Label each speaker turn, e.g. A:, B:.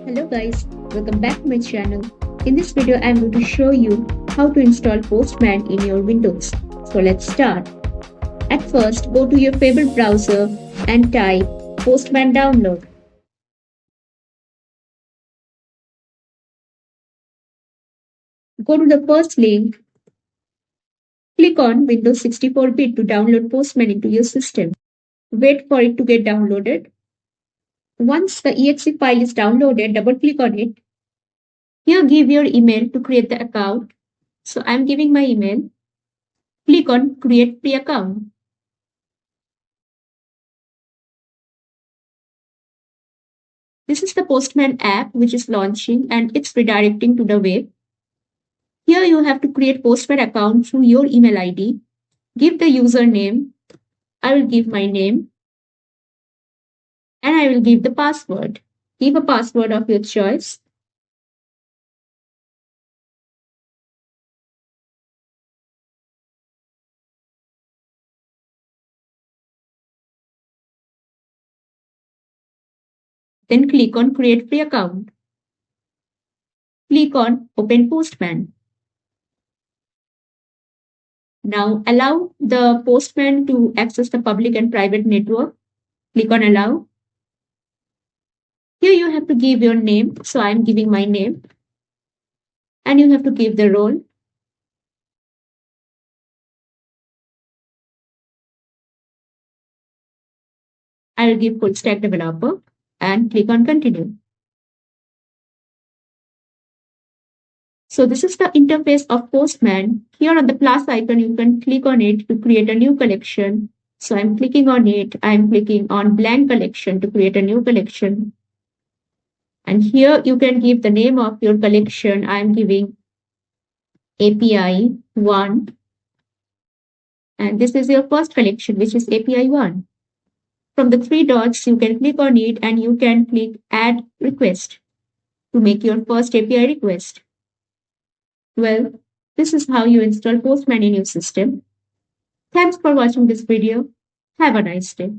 A: Hello guys, welcome back to my channel. In this video, I am going to show you how to install Postman in your Windows. So let's start. At first, go to your favorite browser and type Postman download. Go to the first link. Click on Windows 64-bit to download Postman into your system. Wait for it to get downloaded. Once the exe file is downloaded, double-click on it. Here, give your email to create the account. So I'm giving my email. Click on Create Free Account. This is the Postman app which is launching and it's redirecting to the web. Here you have to create Postman account through your email ID. Give the username. I will give my name. And I will give the password. Give a password of your choice. Then click on Create Free Account. Click on Open Postman. Now allow the Postman to access the public and private network. Click on Allow. Here you have to give your name. So I am giving my name. And you have to give the role. I will give full stack developer and click on Continue. So this is the interface of Postman. Here on the plus icon, you can click on it to create a new collection. So I'm clicking on it. I'm clicking on blank collection to create a new collection. And here you can give the name of your collection. I'm giving API 1. And this is your first collection, which is API 1. From the three dots, you can click on it and you can click Add Request to make your first API request. Well, this is how you install Postman in your system. Thanks for watching this video. Have a nice day.